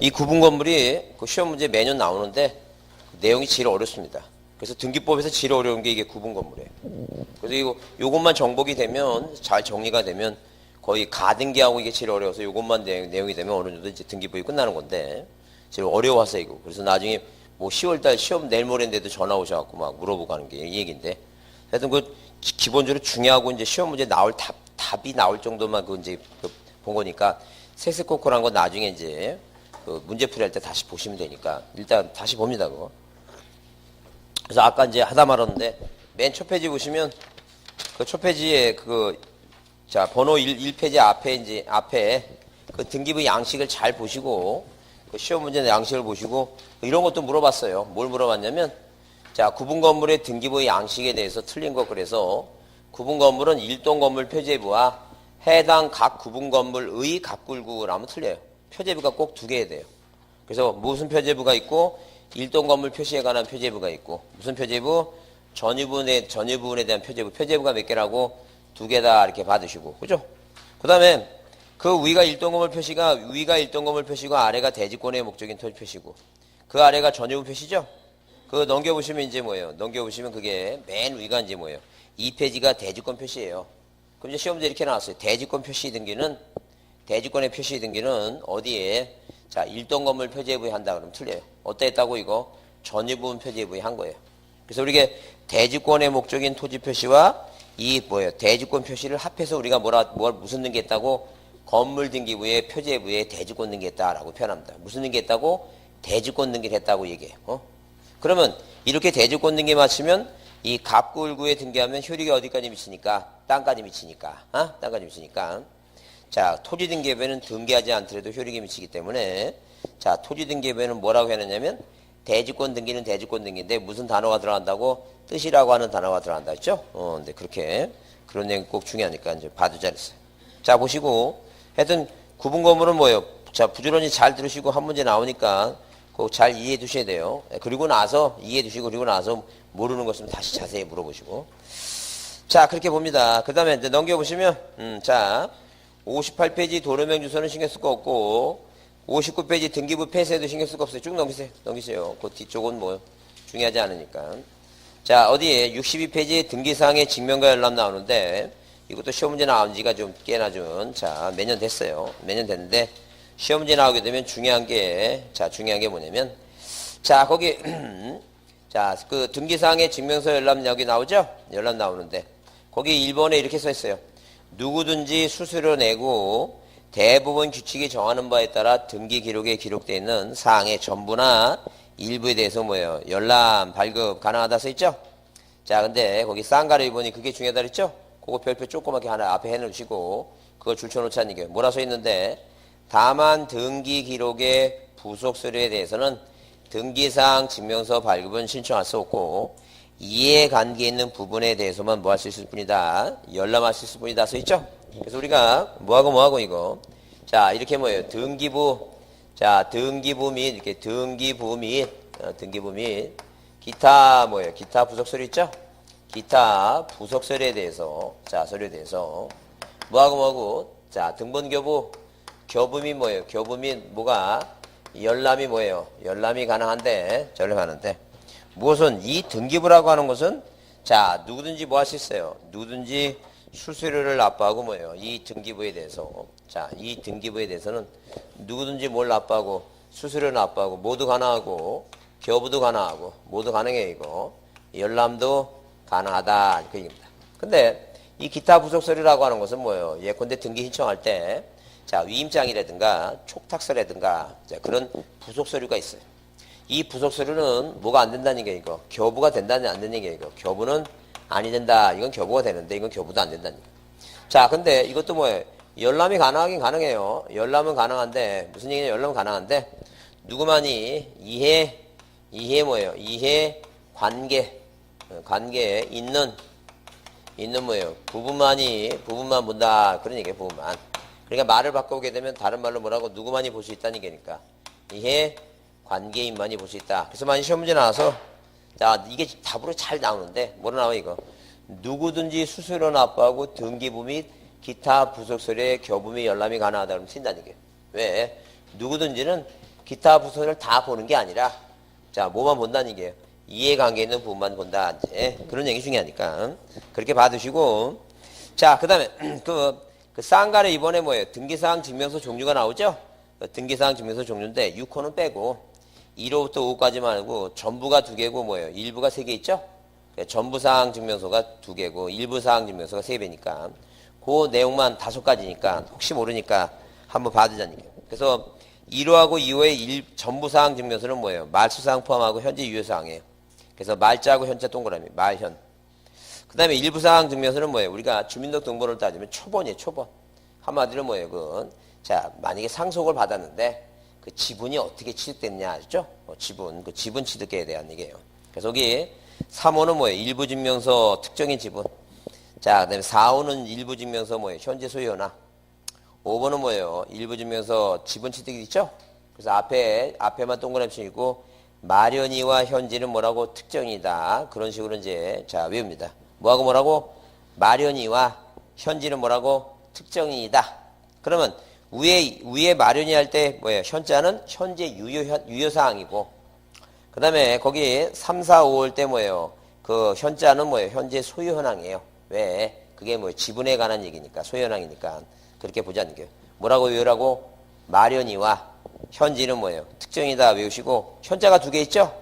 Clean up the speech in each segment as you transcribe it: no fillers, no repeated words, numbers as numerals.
이 구분 건물이 그 시험 문제 매년 나오는데 내용이 제일 어렵습니다. 그래서 등기법에서 제일 어려운 게 이게 구분 건물이에요. 그래서 요것만 정복이 되면, 잘 정리가 되면 거의 가등기하고 이게 제일 어려워서 요것만 내용이 되면 어느 정도 이제 등기법이 끝나는 건데 제일 어려워서 이거. 그래서 나중에 뭐 10월달 시험 내일 모레인데도 전화 오셔갖고 막 물어보고 하는 게 이 얘기인데, 하여튼 그 기본적으로 중요하고 이제 시험 문제 나올 답이 나올 정도만 그 이제 본 거니까 세세코코란 건 나중에 이제 그 문제 풀이할 때 다시 보시면 되니까 일단 다시 봅니다 그거. 그래서 아까 이제 하다 말았는데 맨 첫 페이지 보시면 그 첫 페이지에 자 번호 1페이지 앞에 그 등기부 양식을 잘 보시고 그 시험 문제 양식을 보시고 이런 것도 물어봤어요. 뭘 물어봤냐면 자 구분 건물의 등기부 양식에 대해서 틀린 거. 그래서 구분 건물은 일동 건물 표제부와 해당 각 구분 건물의 갑굴구라면 틀려요. 표제부가 꼭 두 개야 돼요. 그래서 무슨 표제부가 있고 일동 건물 표시에 관한 표제부가 있고 무슨 표제부? 전유부분에 대한 표제부가 몇 개라고? 두 개다 이렇게 받으시고 그죠? 그 다음에 그 위가 일동 건물 표시고 아래가 대지권의 목적인 토지 표시고 그 아래가 전유부 표시죠? 그거 넘겨보시면 이제 뭐예요? 넘겨보시면 그게 맨 위가 이제 뭐예요? 2페이지가 대지권 표시예요. 그럼 이제 시험 문제 이렇게 나왔어요. 대지권의 표시 등기는 어디에? 자, 일동 건물 표제부에 한다 그러면 틀려요. 어디에 했다고 이거? 전유부분 표제부에 한 거예요. 그래서 우리가 대지권의 목적인 토지 표시와 이 대지권 표시를 합해서 우리가 무슨 등기했다고? 건물 등기부의 표제부에 대지권 등기했다라고 표현합니다. 무슨 등기했다고? 대지권 등기를 했다고 얘기해요. 그러면 이렇게 대지권 등기 맞추면 이 갑굴구에 등기하면 효력이 어디까지 미치니까? 땅까지 미치니까. 땅까지 미치니까. 자, 토지 등기부에는 등기하지 않더라도 효력이 미치기 때문에 자, 토지 등기부에는 뭐라고 해놨냐면 대지권 등기는 대지권 등기인데 무슨 단어가 들어간다고? 뜻이라고 하는 단어가 들어간다 했죠? 근데 그런 내용이 꼭 중요하니까 이제 봐두자 그랬어요. 자, 보시고 하여튼 구분 건물은 뭐예요? 자, 부지런히 잘 들으시고 한 문제 나오니까 꼭 잘 이해해 두셔야 돼요. 그리고 나서 이해해 두시고 그리고 나서 모르는 것 있으면 다시 자세히 물어보시고. 자, 그렇게 봅니다. 그 다음에 이제 넘겨보시면, 자, 58페이지 도로명 주소는 신경 쓸 거 없고, 59페이지 등기부 폐쇄도 신경 쓸 거 없어요. 쭉 넘기세요. 그 뒤쪽은 뭐, 중요하지 않으니까. 자, 어디에 62페이지 등기사항의 증명과 열람 나오는데, 이것도 시험 문제 나온 지가 좀 꽤나 자, 몇 년 됐어요. 몇 년 됐는데, 시험 문제 나오게 되면 중요한 게 뭐냐면, 자, 거기, 자, 그 등기사항의 증명서 열람 여기 나오죠? 열람 나오는데, 거기 1번에 이렇게 써 있어요. 누구든지 수수료 내고 대부분 규칙이 정하는 바에 따라 등기 기록에 기록되어 있는 사항의 전부나 일부에 대해서 뭐예요? 열람, 발급 가능하다 써 있죠? 자, 근데 거기 쌍가루 1번이 그게 중요하다 그랬죠? 그거 별표 조그맣게 하나 앞에 해놓으시고 그거 줄쳐놓자는 게 뭐라 써 있는데 다만 등기 기록의 부속 서류에 대해서는 등기사항 증명서 발급은 신청할 수 없고 이해관계 있는 부분에 대해서만 뭐 할 수 있을 뿐이다. 열람할 수 있을 뿐이다 써 있죠? 그래서 우리가 뭐하고 이거 자 이렇게 뭐예요? 등기부 및 이렇게 등기부 및 기타 뭐예요? 기타 부속 서류 있죠? 기타 부속 서류에 대해서 서류에 대해서 뭐하고 자 등본교부 교부 및 뭐예요? 교부 및 뭐가 열람이 뭐예요? 열람이 가능한데 무엇은 이 등기부라고 하는 것은 자 누구든지 뭐 할 수 있어요? 누구든지 수수료를 납부하고 뭐예요? 이 등기부에 대해서 이 등기부에 대해서는 누구든지 뭘 납부하고 수수료 납부하고 모두 가능하고 교부도 가능하고 모두 가능해 이거 열람도 가능하다 그 얘기입니다. 근데 이 기타 부속 서류라고 하는 것은 뭐예요? 예컨대 등기 신청할 때 위임장이라든가 촉탁서라든가 그런 부속 서류가 있어요. 이 부속 서류는 뭐가 안 된다는 게 이거 교부가 된다는 안 되는 게 이거 교부는 아니 된다. 이건 교부가 되는데 이건 교부도 안 된다는 거. 자, 근데 이것도 뭐예요? 열람이 가능하긴 가능해요. 열람은 가능한데 무슨 얘기냐? 열람은 가능한데 누구만이 이해 뭐예요? 이해 관계에 있는 뭐예요? 부분만 본다. 그런 얘기예요. 부분만. 그러니까 말을 바꿔오게 되면 다른 말로 뭐라고 누구만이 볼 수 있다는 얘기니까 이해 관계인만이 볼 수 있다. 그래서 많이 시험 문제 나와서 자 이게 답으로 잘 나오는데 뭐로 나와 이거 누구든지 수수료 납부하고 등기부 및 기타 부속 서류의 교부 및 열람이 가능하다 그러면 튄다는 얘기예요. 왜? 누구든지는 기타 부분을 다 보는 게 아니라 자 뭐만 본다는 얘기예요. 이해관계 있는 부분만 본다. 이제 그런 얘기 중요하니까 그렇게 봐두시고 자 그다음에 그 쌍가를 이번에 뭐예요? 등기사항 증명서 종류가 나오죠? 등기사항 증명서 종류인데 6호는 빼고 1호부터 5호까지만 하고 전부가 2개고 뭐예요? 일부가 3개 있죠? 전부사항 증명서가 2개고 일부사항 증명서가 3배니까 그 내용만 5가지니까 혹시 모르니까 한번 봐두자는 얘기예요. 그래서 1호하고 2호의 전부사항 증명서는 뭐예요? 말수사항 포함하고 현재 유효사항이에요. 그래서 말자하고 현자 동그라미 말현. 그 다음에 일부사항 증명서는 뭐예요? 우리가 주민등록번호를 따지면 초본이에요. 초본. 한마디로 뭐예요? 자 만약에 상속을 받았는데 그 지분이 어떻게 취득됐냐 아시죠? 지분, 그 지분 취득에 대한 얘기예요. 그래서 여기 3호는 뭐예요? 일부 증명서 특정인 지분. 자, 그 다음에 4호는 일부 증명서 뭐예요? 현재 소유나. 5번은 뭐예요? 일부 증명서 지분 취득이 있죠? 그래서 앞에만 동그라미 치고 마련이와 현지는 뭐라고? 특정이다. 그런 식으로 이제 자 외웁니다. 뭐하고 뭐라고? 마련이와 현지는 뭐라고? 특정이다. 그러면 위에 마련이 할 때 뭐예요? 현자는 현재 유효사항이고 그 다음에 거기 3, 4, 5 올 때 뭐예요? 그 현자는 뭐예요? 현재 소유현황이에요. 왜? 그게 뭐예요? 지분에 관한 얘기니까 소유현황이니까 그렇게 보자는 거예요. 뭐라고 외우라고? 마련이와 현지는 뭐예요? 특정이다 외우시고 현자가 2개 있죠?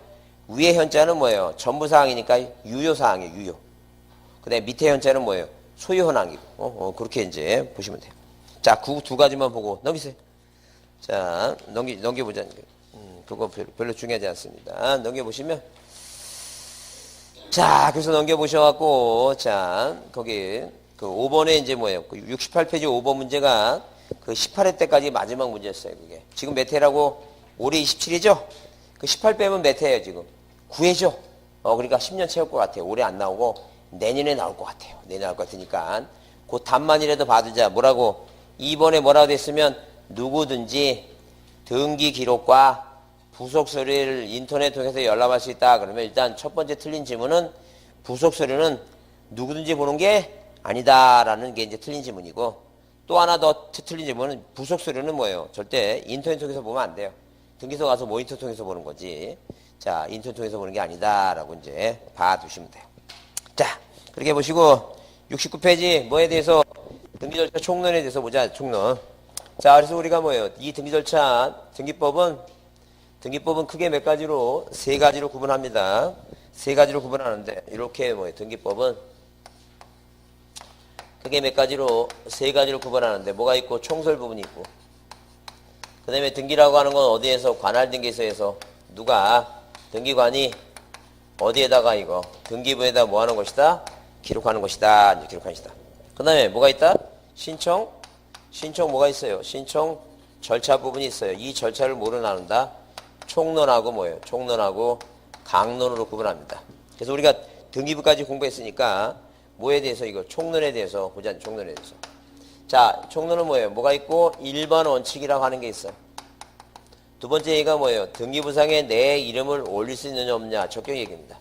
위에 현자는 뭐예요? 전부사항이니까 유효사항이에요. 유효. 그 다음에 밑에 현자는 뭐예요? 소유현황이고 그렇게 이제 보시면 돼요. 자, 그 2가지만 보고 넘기세요. 자, 넘겨보자는 거예요. 그거 별로 중요하지 않습니다. 넘겨보시면 자, 그래서 넘겨보셔갖고 자, 거기 그 5번에 이제 뭐예요? 그 68페이지 5번 문제가 그 18회 때까지 마지막 문제였어요. 그게 지금 몇 회라고? 올해 27이죠? 그 18 빼면 몇 회예요 지금? 9회죠? 그러니까 10년 채울 것 같아요. 올해 안 나오고 내년에 나올 것 같아요. 내년에 나올 것 같으니까 그 답만이라도 봐두자. 뭐라고? 2번에 뭐라고 됐으면 누구든지 등기 기록과 부속 서류를 인터넷 통해서 열람할 수 있다. 그러면 일단 첫 번째 틀린 지문은 부속 서류는 누구든지 보는 게 아니다라는 게 이제 틀린 지문이고 또 하나 더 틀린 지문은 부속 서류는 뭐예요? 절대 인터넷 통해서 보면 안 돼요. 등기소 가서 모니터 통해서 보는 거지. 자, 인터넷 통해서 보는 게 아니다라고 이제 봐두시면 돼요. 자, 그렇게 보시고 69페이지 뭐에 대해서 등기 절차 총론에 대해서 보자. 총론. 자, 그래서 우리가 뭐예요? 이 등기 절차 등기법은 크게 몇 가지로 3가지로 구분합니다. 3가지로 구분하는데 이렇게 뭐예요? 등기법은 크게 몇 가지로 3가지로 구분하는데 뭐가 있고 총설 부분이 있고 그 다음에 등기라고 하는 건 어디에서 관할등기소에서 누가 등기관이 어디에다가 이거 등기부에다 뭐 하는 것이다? 기록하는 것이다. 이제 기록하는 것이다. 그 다음에 뭐가 있다? 신청 뭐가 있어요? 신청 절차 부분이 있어요. 이 절차를 뭐로 나눈다? 총론하고 뭐예요? 총론하고 강론으로 구분합니다. 그래서 우리가 등기부까지 공부했으니까 뭐에 대해서 이거 총론에 대해서 보자. 총론에 대해서. 자, 총론은 뭐예요? 뭐가 있고 1번 원칙이라고 하는 게 있어. 두 번째 얘기가 뭐예요? 등기부상에 내 이름을 올릴 수 있느냐 없느냐 적격 얘기입니다.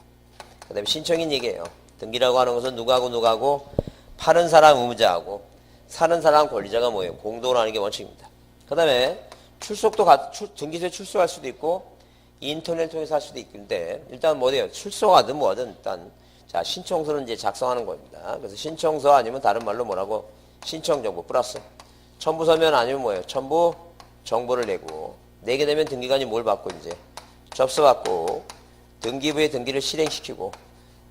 그 다음에 신청인 얘기예요. 등기라고 하는 것은 누구하고 파는 사람 의무자하고 사는 사람 권리자가 뭐예요? 공동으로 하는 게 원칙입니다. 그 다음에 출석도 등기소에 출석할 수도 있고 인터넷 통해서 할 수도 있는데 일단 뭐예요? 출석하든 뭐하든 일단 자 신청서는 이제 작성하는 겁니다. 그래서 신청서 아니면 다른 말로 뭐라고? 신청정보 플러스 첨부서면 아니면 뭐예요? 첨부 정보를 내게 되면 등기관이 뭘 받고 이제 접수받고 등기부의 등기를 실행시키고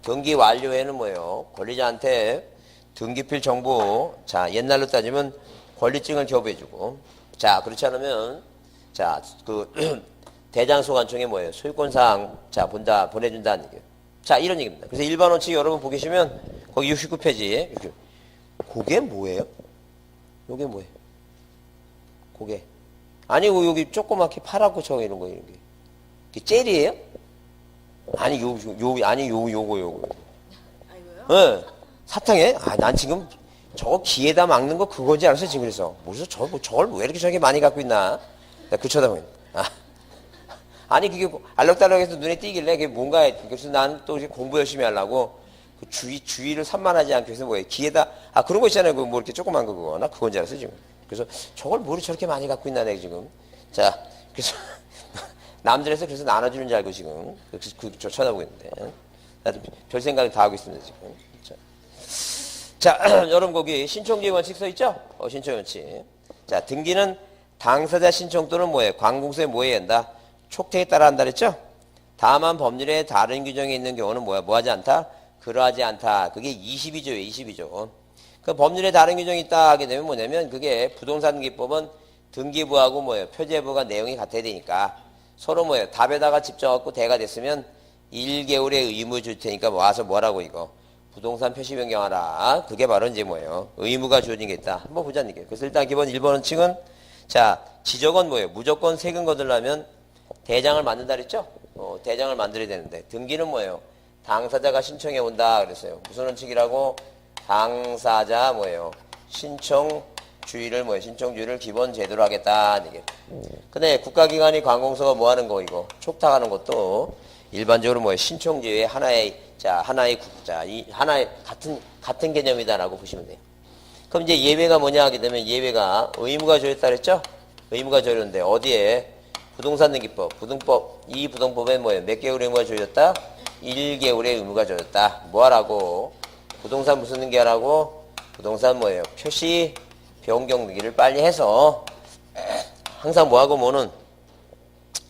등기 완료에는 뭐예요? 권리자한테 등기필 정보 자 옛날로 따지면 권리증을 교부해주고 자 그렇지 않으면 자 그 대장소관청에 뭐예요? 소유권사항 자 보내준다는 얘기예요. 자 이런 얘기입니다. 그래서 일반 원칙 여러분 보기 시면 거기 69페이지 그게 뭐예요? 요게 뭐예요? 그게 아니고 여기 조그맣게 파랗고 저 이런 거 이런 게 이게 젤이에요? 아니 요거. 아, 이거요? 네. 사탕에? 난 지금 저거 귀에다 막는 거 그거지 않았어 지금 그래서 무슨 저걸 왜 이렇게 저렇게 많이 갖고 있나? 나 그 쳐다보니. 아니 그게 알록달록해서 눈에 띄길래 그게 뭔가 그래서 난 또 공부 열심히 하려고 그 주의를 산만하지 않게 해서 뭐예요? 귀에다 그런 거 있잖아요. 그 뭐 이렇게 조그만 거 그거 나 그건 줄 알았어 지금. 그래서 저걸 뭐를 저렇게 많이 갖고 있나 내가 지금. 자 그래서 남들에서 그래서 나눠주는 줄 알고 지금 저 쳐다보고 있는데 나도 별 생각을 다 하고 있습니다 지금. 자, 여러분 거기 신청주의 원칙 써 있죠? 신청 원칙. 자, 등기는 당사자 신청 또는 뭐예요? 관공서에 뭐해야 한다? 촉택에 따라 한다 그랬죠? 다만 법률에 다른 규정이 있는 경우는 뭐야? 뭐하지 않다? 그러하지 않다. 그게 22조예요. 22조. 그 법률에 다른 규정이 있다 하게 되면 뭐냐면 그게 부동산 등기법은 등기부하고 뭐예요? 표제부가 내용이 같아야 되니까 서로 뭐예요? 답에다가 집정갖고 대가 됐으면 1개월의 의무 줄 테니까 와서 뭐라고 이거 부동산 표시 변경하라. 그게 바로 이제 뭐예요? 의무가 주어진 게 있다. 한번 보자는 게. 그래서 일단 기본 1번 원칙은 자, 지적은 뭐예요? 무조건 세금 거두려면 대장을 만든다 그랬죠? 대장을 만들어야 되는데 등기는 뭐예요? 당사자가 신청해 온다 그랬어요. 무슨 원칙이라고? 당사자 뭐예요? 신청주의를 뭐예요? 신청주의를 기본 제도로 하겠다 이게. 근데 국가기관이 관공서가 뭐 하는 거 이거? 촉탁하는 것도 일반적으로 뭐예요? 신청주의의 하나의 국자, 이 하나의 같은 개념이다라고 보시면 돼요. 그럼 이제 예외가 뭐냐 하게 되면 예외가 의무가 조였다 그랬죠? 의무가 조였는데 어디에? 부동산 등기법, 이 부동법에 뭐예요? 몇 개월 의무가 조였다? 1개월의 의무가 조였다. 뭐 하라고? 부동산 무슨 등기하라고? 부동산 뭐예요? 표시 변경 등기를 빨리 해서 항상 뭐하고 뭐는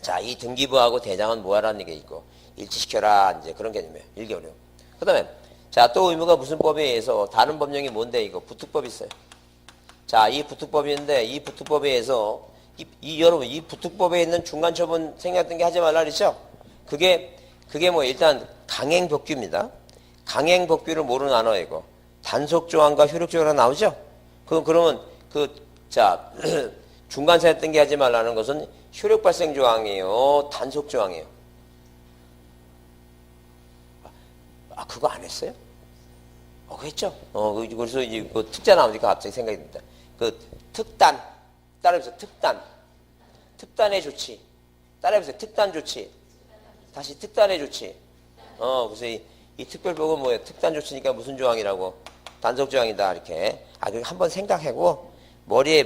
자, 이 등기부하고 대장은 뭐 하라는 게 있고 일치시켜라 이제 그런 개념이에요. 1개월이요. 그 다음에 자, 또 의무가 무슨 법에 의해서 다른 법령이 뭔데 이거 부특법이 있어요. 자, 이 부특법이 있는데 이 부특법에 의해서 여러분 이 부특법에 있는 중간처분 생략된 게 하지 말라 그랬죠? 그게 뭐 일단 강행법규입니다. 강행법규를 뭐로 나눠 이거? 단속조항과 효력조항이 나오죠? 그러면 자 중간 생략된 게 하지 말라는 것은 효력발생조항이에요? 단속조항이에요? 아, 그거 안 했어요? 그거 했죠? 그래서 이제 그 특자 나오니까 갑자기 생각이 듭니다. 그 특단, 따라해보세요. 특단의 조치. 따라해보세요. 특단 조치. 다시 특단의 조치. 그래서 이 특별법은 뭐예요? 특단 조치니까 무슨 조항이라고? 단속조항이다, 이렇게. 그럼 한번 생각하고, 머리에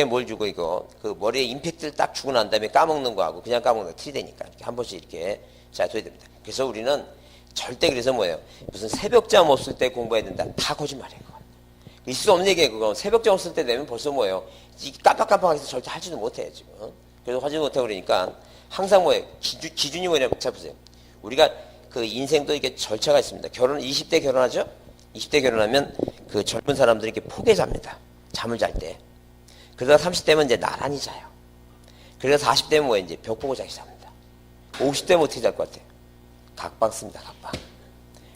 뭘 주고 이거, 그 머리에 임팩트를 딱 주고 난 다음에 까먹는 거하고, 그냥 까먹는 거 틀이 되니까. 이렇게 한 번씩 이렇게. 자, 둬야 됩니다. 그래서 우리는 절대 그래서 뭐예요? 무슨 새벽잠 없을 때 공부해야 된다. 다 거짓말이에요. 있을 수 없는 얘기예요. 그거 새벽잠 없을 때 되면 벌써 뭐예요? 깜빡깜빡해서 절대 하지도 못해요. 지금. 그래서 하지도 못하고 그러니까 항상 뭐예요? 기준이 뭐냐면 자 보세요. 우리가 그 인생도 이게 절차가 있습니다. 20대 결혼하죠? 20대 결혼하면 그 젊은 사람들이 이렇게 포개 잡니다. 잠을 잘 때. 그러다가 30대면 이제 나란히 자요. 그래서 40대면 뭐예요? 이제 벽 보고 자기 잡니다. 50대면 어떻게 잘 것 같아요? 각방 씁니다. 각방.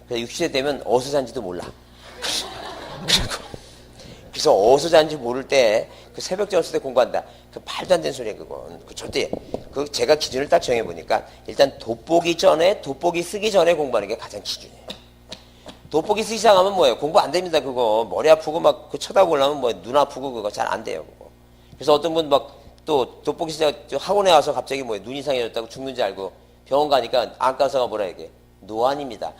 그래서 60대 되면 어디서 잔지도 몰라. 그래서 어디서 잔지 모를 때 그 새벽 잠 쓸 때 공부한다. 그 말도 안 되는 소리야 그건. 그 절대. 제가 기준을 딱 정해보니까 일단 돋보기 쓰기 전에 공부하는 게 가장 기준이에요. 돋보기 쓰기 시작하면 뭐예요? 공부 안 됩니다 그거. 머리 아프고 막 그 쳐다보고 나면 뭐 눈 아프고 그거 잘 안 돼요 그거. 그래서 어떤 분 막 또 돋보기 시작 학원에 와서 갑자기 뭐예요? 눈 이상해졌다고 죽는지 알고 병원 가니까 안과사가 뭐라 얘기해? 노안입니다.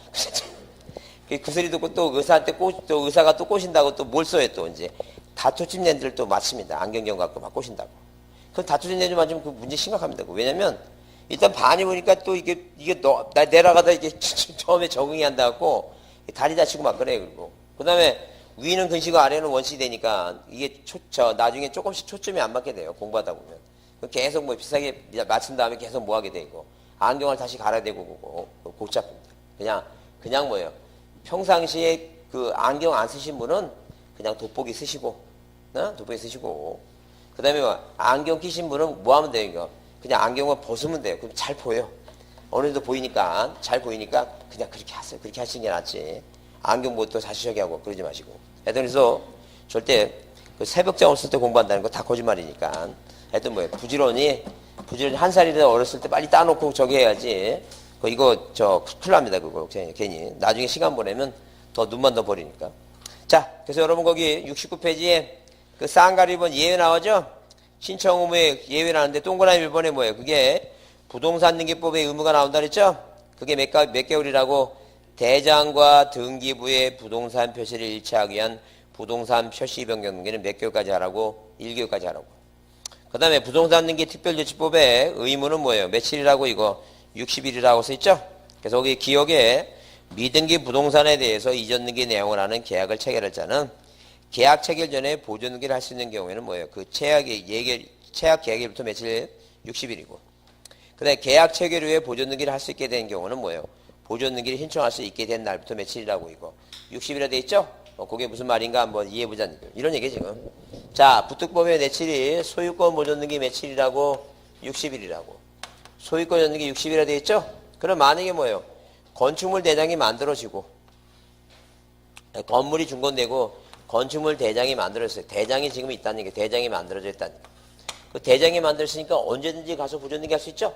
그 소리 듣고 또 의사한테 또 의사가 또 꼬신다고 또 뭘 써요 또 이제 다초집 렌즈를 또 맞춥니다. 안경경 갖고 막 꼬신다고. 그럼 다초집 렌즈 맞으면 그 문제 심각합니다. 왜냐면 일단 반이 보니까 또 이게 내려가다 이게 처음에 적응이 안 돼갖고 다리 다치고 막 그래. 그리고 그다음에 위는 근시고 아래는 원시 되니까 이게 나중에 조금씩 초점이 안 맞게 돼요. 공부하다 보면. 계속 뭐 비싸게 맞춘 다음에 계속 뭐 하게 되고 안경을 다시 갈아야 되고 그거 복잡합니다. 그냥 뭐예요? 평상시에 그 안경 안 쓰신 분은 그냥 돋보기 쓰시고, 돋보기 쓰시고, 그 다음에 안경 끼신 분은 뭐 하면 돼요, 이거? 그냥 안경을 벗으면 돼요. 그럼 잘 보여요. 어느 정도 보이니까, 잘 보이니까 그냥 그렇게 하세요. 그렇게 하시는 게 낫지. 안경 뭐 또 자시저기 하고 그러지 마시고. 하여튼 그래서 절대 그 새벽잠 없을 때 공부한다는 거 다 거짓말이니까. 하여튼 뭐예요? 부지런히 한 살이라도 어렸을 때 빨리 따놓고 저기 해야지. 이거 큰일 납니다 그거 괜히 나중에 시간 보내면 더 눈만 더 버리니까. 자, 그래서 여러분 거기 69페이지에 그 쌍가리 1번 예외 나오죠? 신청 의무에 예외 나오는데 동그라미 1번에 뭐예요? 그게 부동산 등기법의 의무가 나온다 그랬죠? 그게 몇 개월이라고? 대장과 등기부의 부동산 표시를 일치하기 위한 부동산 표시 변경 등기는 몇 개월까지 하라고? 1개월까지 하라고. 그 다음에 부동산 등기 특별조치법의 의무는 뭐예요? 며칠이라고 이거 60일이라고 써있죠? 그래서 거기 기억에 미등기 부동산에 대해서 이전 등기 내용을 하는 계약을 체결할 자는 계약 체결 전에 보존 등기를 할 수 있는 경우에는 뭐예요? 그 체약 계약일부터 며칠? 60일이고. 그 다음에 계약 체결 후에 보존 등기를 할 수 있게 된 경우는 뭐예요? 보존 등기를 신청할 수 있게 된 날부터 며칠이라고 이거 60일이라 돼 있죠? 그게 무슨 말인가 한번 이해해보자. 이런 얘기 지금. 자, 부특법의 며칠이 소유권 보존 등기 며칠이라고 60일이라고. 소유권 보존 등기 60일이라 돼 있죠? 그럼 만약에 뭐예요? 건축물 대장이 만들어지고 건물이 준건되고 건축물 대장이 만들어졌어요. 대장이 지금 있다는 게 대장이 만들어져 있다는 게. 그 대장이 만들었으니까 언제든지 가서 보존 등기 할 수 있죠?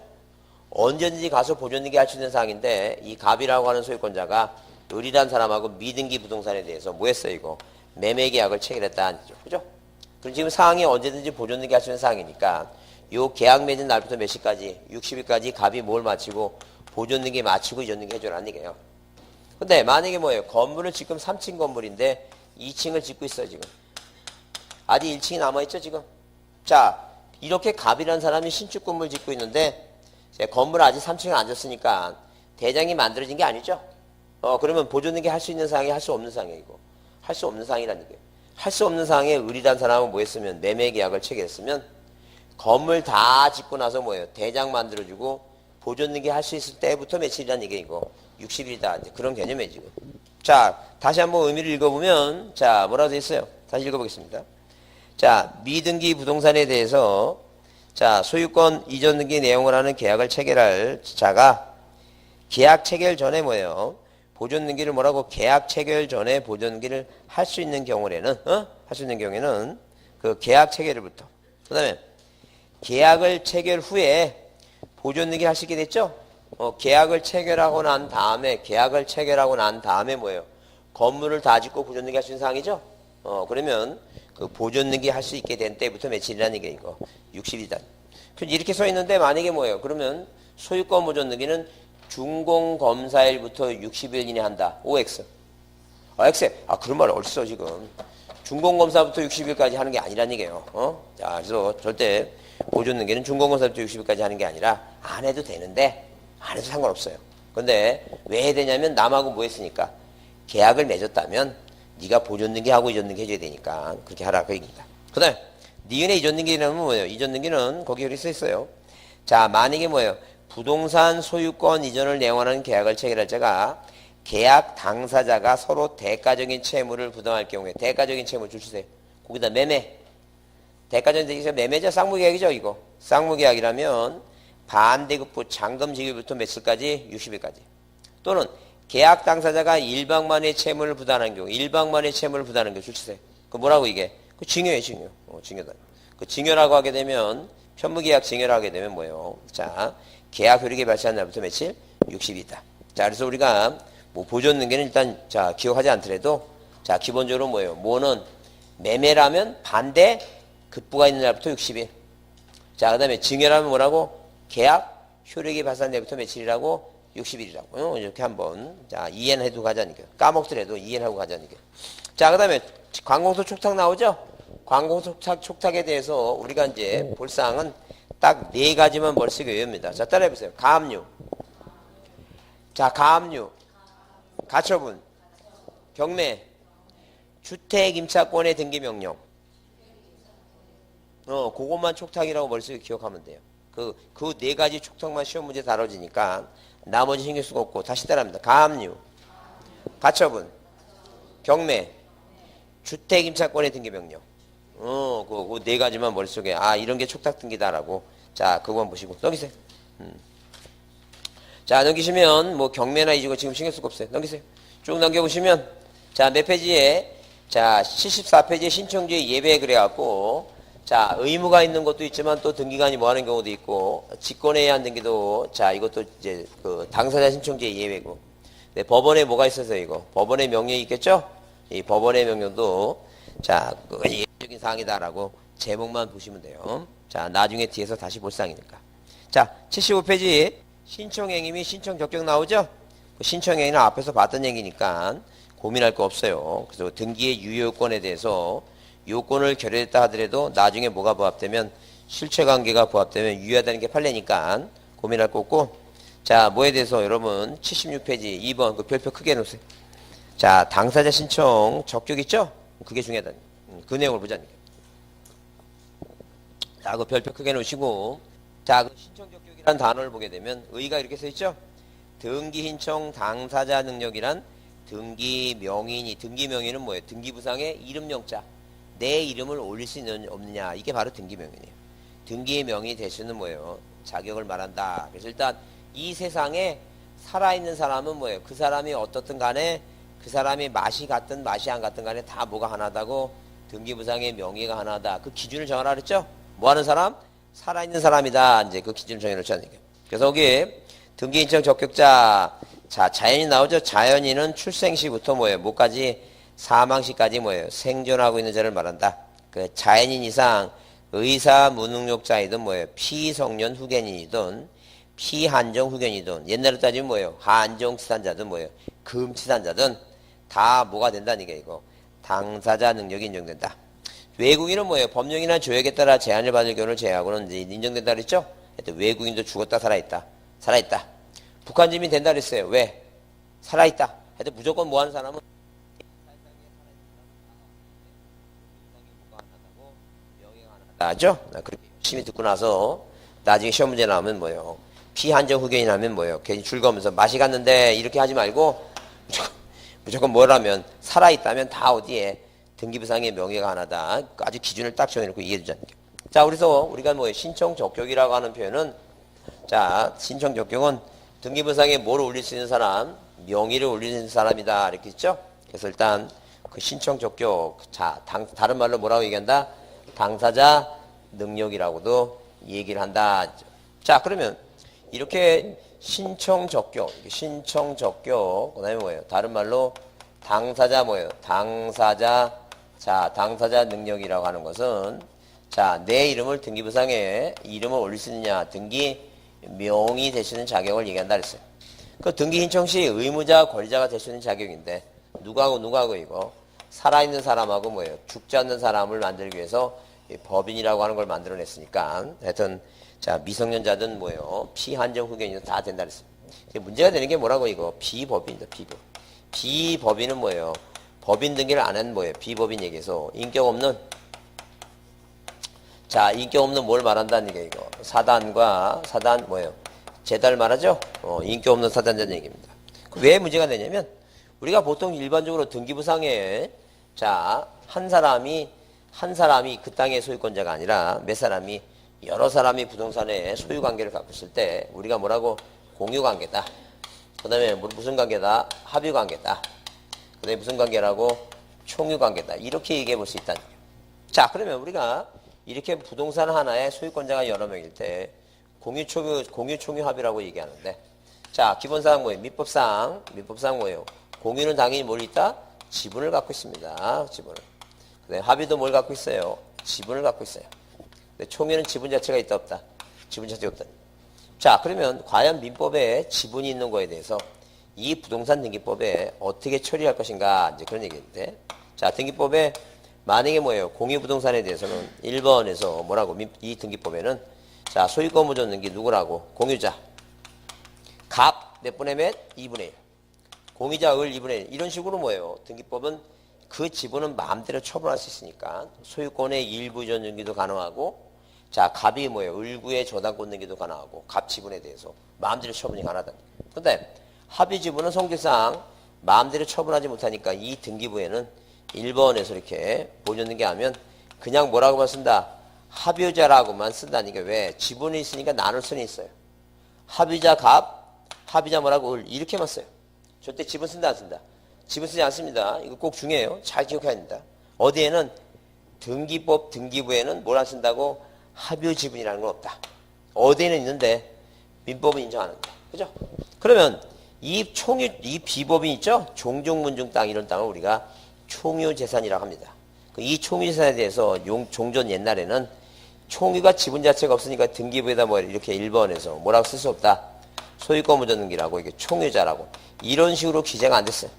언제든지 가서 보존 등기 할 수 있는 사항인데 이 갑이라고 하는 소유권자가 을이란 사람하고 미등기 부동산에 대해서 뭐 했어요 이거? 매매 계약을 체결했다는 거죠. 그죠? 그럼 지금 사항이 언제든지 보존 등기 할 수 있는 사항이니까 요 계약 맺은 날부터 몇 시까지? 60일까지 갑이 뭘 마치고 보존 등기 마치고 이전 등기 해줘라는 얘기예요. 근데 만약에 뭐예요? 건물은 지금 3층 건물인데 2층을 짓고 있어요 지금. 아직 1층이 남아있죠 지금. 자, 이렇게 갑이라는 사람이 신축 건물 짓고 있는데 건물 아직 3층을 안 졌으니까 대장이 만들어진 게 아니죠. 그러면 보존 등기 할 수 있는 사항이 할 수 없는 사항이에요 이거. 할 수 없는 사항이라는 얘기예요. 할 수 없는 사항에 을이라는 사람은 뭐 했으면 매매 계약을 체결했으면 건물 다 짓고 나서 뭐예요? 대장 만들어주고 보존 등기 할 수 있을 때부터 며칠이라는 얘기예요 이거. 60일이다. 이제 그런 개념이에요 지금. 자, 다시 한번 의미를 읽어보면 자, 뭐라고 되어 있어요? 다시 읽어보겠습니다. 자, 미등기 부동산에 대해서 자, 소유권 이전 등기 내용을 하는 계약을 체결할 자가 계약 체결 전에 뭐예요? 보존 등기를 뭐라고? 계약 체결 전에 보존 등기를 할 수 있는 경우에는 할 수 있는 경우에는 그 계약 체결일부터 그 다음에 계약을 체결 후에 보존 등기 할 수 있게 됐죠? 계약을 체결하고 난 다음에 뭐예요? 건물을 다 짓고 보존 등기 할 수 있는 상황이죠? 그러면 그 보존 등기 할 수 있게 된 때부터 며칠이라는 게 이거 60일이다. 이렇게 써 있는데 만약에 뭐예요? 그러면 소유권 보존 등기는 준공검사일부터 60일 이내 한다. OX. X. 그런 말 어딨어 지금. 준공검사부터 60일까지 하는 게 아니란 얘기예요. 자, 그래서 절대 보존 등기는 준공검사부터 60일까지 하는 게 아니라 안 해도 되는데 안 해도 상관없어요. 근데 왜 해야 되냐면 남하고 뭐 했으니까 계약을 맺었다면 네가 보존 등기하고 이전 등기 해줘야 되니까 그렇게 하라 그 얘기입니다. 그 다음에 니은의 이전 등기는 뭐예요? 이전 등기는 거기 여기 써 있어요. 자, 만약에 뭐예요? 부동산 소유권 이전을 내용하는 계약을 체결할 자가 계약 당사자가 서로 대가적인 채무를 부담할 경우에 대가적인 채무 주세요. 거기다 매매. 대가적인 대기서 매매죠? 쌍무계약이죠 이거. 쌍무계약이라면 반대급부 잔금 지급부터 며칠까지? 60일까지. 또는 계약 당사자가 일방만의 채무를 부담하는 경우, 일방만의 채무를 부담하는 경우 주세요. 그 뭐라고 이게? 그 징여예요, 징여. 징여다. 그 징여라고 하게 되면 편무계약 징여라고 하게 되면 뭐예요? 자, 계약 효력이 발생한 날부터 며칠? 60이다. 자, 그래서 우리가 뭐 보존 등기는 일단 자 기억하지 않더라도 자 기본적으로 뭐예요? 뭐는 매매라면 반대 급부가 있는 날부터 60일. 자, 그다음에 징여라면 뭐라고? 계약 효력이 발생한 날부터 며칠이라고? 60일이라고. 이렇게 한번 자 이해는 해두고 가자니까. 까먹더라도 이해는 하고 가자니까. 자, 그다음에 관공서 촉탁 나오죠? 관공서 촉탁에 대해서 우리가 이제 볼 사항은 딱 4가지만 머릿속에 외웁니다. 자, 따라해보세요. 가압류. 자, 가압류. 가처분. 경매. 주택임차권의 등기명령. 그것만 촉탁이라고 머릿속에 기억하면 돼요. 그 4가지 촉탁만 시험 문제 다뤄지니까 나머지 신경 쓰고 없고 다시 따라합니다. 가압류. 가처분. 경매. 주택임차권의 등기명령. 그 4가지만 머릿속에 이런 게 촉탁 등기다라고 자 그거만 보시고 넘기세요. 자, 넘기시면 뭐 경매나 이거 지금 신경 쓸 거 없어요. 넘기세요. 쭉 넘겨보시면 자 몇 페이지에 자 74페이지에 신청주의 예배 그래갖고 자 의무가 있는 것도 있지만 또 등기관이 뭐 하는 경우도 있고 직권에 의한 등기도 자 이것도 이제 그 당사자 신청주의 예배고 네, 법원에 뭐가 있어서 이거 법원의 명령이 있겠죠? 이 법원의 명령도 자 그 예외적인 사항이다라고 제목만 보시면 돼요. 자, 나중에 뒤에서 다시 볼 사항이니까. 자, 75페이지 신청행위 및 신청 적격 나오죠? 신청행위는 앞에서 봤던 얘기니까 고민할 거 없어요. 그래서 등기의 유효권에 대해서 요건을 결여했다 하더라도 나중에 뭐가 부합되면 실체관계가 부합되면 유효하다는 게 판례니까 고민할 거 없고. 자, 뭐에 대해서 여러분 76페이지 2번 그 별표 크게 놓으세요. 자, 당사자 신청 적격 있죠? 그게 중요하다. 그 내용을 보자니까. 자, 그 별표 크게 놓으시고. 자, 그 신청 적격이라는 단어를 보게 되면 의가 이렇게 써 있죠? 등기 신청 당사자 능력이란 등기 명인은 뭐예요? 등기부상의 이름 명자. 내 이름을 올릴 수 있는 없느냐. 이게 바로 등기 명인이에요. 등기 명인이 될 수는 뭐예요? 자격을 말한다. 그래서 일단 이 세상에 살아있는 사람은 뭐예요? 그 사람이 어떻든 간에 그 사람이 맛이 같든 맛이 안 같든 간에 다 뭐가 하나다고 등기부상의 명의가 하나다. 그 기준을 정하라 그랬죠? 뭐 하는 사람? 살아있는 사람이다. 이제 그 기준을 정해놓자는 얘기예요. 그래서 여기 등기 신청 적격자. 자, 자연인 나오죠? 자연인은 출생시부터 뭐예요? 뭐까지? 사망시까지 뭐예요? 생존하고 있는 자를 말한다. 그 자연인 이상 의사 무능력자이든 뭐예요? 피성년 후견인이든 피한정 후견이든 옛날로 따지면 뭐예요? 한정 치산자든 뭐예요? 금치산자든 다 뭐가 된다는 게 이거 당사자 능력이 인정된다. 외국인은 뭐예요? 법령이나 조약에 따라 제한을 받을 경우를 제외하고는 이제 인정된다 그랬죠? 하여튼 외국인도 죽었다 살아있다. 북한 주민 된다 그랬어요. 왜? 살아있다. 하여튼 무조건 뭐 하는 사람은 하죠? 그렇게 열심히 듣고 나서 나중에 시험 문제 나오면 뭐예요? 피한정 후견이 나면 뭐예요? 괜히 즐거우면서 맛이 갔는데 이렇게 하지 말고 무조건 뭐라면 살아있다면 다 어디에 등기부상의 명예가 하나다. 아주 기준을 딱 정해놓고 이해해 주자는 게. 자, 그래서 우리가 뭐예요? 신청 적격이라고 하는 표현은 자, 신청 적격은 등기부상에 뭘 올릴 수 있는 사람, 명의를 올리는 사람이다. 이렇게 있죠? 그래서 일단 그 신청 적격, 자, 다른 말로 뭐라고 얘기한다? 당사자 능력이라고도 얘기를 한다. 자, 그러면 이렇게 신청 적격, 그 다음에 뭐예요? 다른 말로 당사자 뭐예요? 당사자 능력이라고 하는 것은 자, 내 이름을 등기부상에 이름을 올릴 수 있느냐, 등기 명의 될 수 있는 자격을 얘기한다 그랬어요. 그 등기 신청 시 의무자, 권리자가 될 수 있는 자격인데 누구하고 이거 살아있는 사람하고 뭐예요? 죽지 않는 사람을 만들기 위해서 법인이라고 하는 걸 만들어냈으니까 하여튼 자, 미성년자든 뭐예요? 피한정 후견이든 다 된다 그랬어요. 문제가 되는 게 뭐라고 이거? 비법인이다. 비법인은 뭐예요? 법인 등기를 안 한 뭐예요? 비법인 얘기해서 인격 없는 자, 인격 없는 뭘 말한다는 게 이거 사단 뭐예요? 재달 말하죠? 인격 없는 사단자는 얘기입니다. 왜 문제가 되냐면 우리가 보통 일반적으로 등기부상에 자, 한 사람이 그 땅의 소유권자가 아니라 몇 사람이 여러 사람이 부동산의 소유관계를 갖고 있을 때 우리가 뭐라고 공유관계다. 그 다음에 무슨 관계다? 합의관계다. 그 다음에 무슨 관계라고? 총유관계다. 이렇게 얘기해 볼 수 있다는 거예요. 자, 그러면 우리가 이렇게 부동산 하나에 소유권자가 여러 명일 때 공유총유 합의라고 얘기하는데 자, 기본사항 뭐예요? 민법상 뭐예요? 공유는 당연히 뭘 있다? 지분을 갖고 있습니다. 지분을. 그 다음에 합의도 뭘 갖고 있어요? 지분을 갖고 있어요. 근데 총유는 지분 자체가 있다 없다? 지분 자체가 없다. 자, 그러면 과연 민법에 지분이 있는 거에 대해서 이 부동산 등기법에 어떻게 처리할 것인가 이제 그런 얘기인데 자, 등기법에 만약에 뭐예요? 공유부동산에 대해서는 1번에서 뭐라고 이 등기법에는 자, 소유권 보존 등기 누구라고? 공유자 갑 몇 분의 몇? 2분의 1 공유자 을 2분의 1 이런 식으로 뭐예요? 등기법은 그 지분은 마음대로 처분할 수 있으니까 소유권의 일부 이전 등기도 가능하고 자, 갑이 뭐예요? 을구의 저당권 등기도 가능하고 갑 지분에 대해서 마음대로 처분이 가능하다. 근데 합의 지분은 성질상 마음대로 처분하지 못하니까 이 등기부에는 1번에서 이렇게 보존 등기하면 그냥 뭐라고만 쓴다? 합의자라고만 쓴다니까. 왜? 지분이 있으니까 나눌 수는 있어요. 합의자 갑, 합의자 뭐라고 을 이렇게만 써요. 절대 지분 쓴다 안 쓴다? 지분 쓰지 않습니다. 이거 꼭 중요해요. 잘 기억해야 됩니다. 어디에는 등기법 등기부에는 뭘 안 쓴다고? 합의 지분이라는 건 없다. 어디에는 있는데 민법은 인정 안 한다. 그죠? 그러면 이 비법인 있죠? 종종문중 땅 이런 땅을 우리가 총유재산이라고 합니다. 이 총유재산에 대해서 종전 옛날에는 총유가 지분 자체가 없으니까 등기부에다 뭐 이렇게 1번에서 뭐라고 쓸 수 없다. 소유권 무전 등기라고 이게 총유자라고 이런 식으로 기재가 안 됐어요.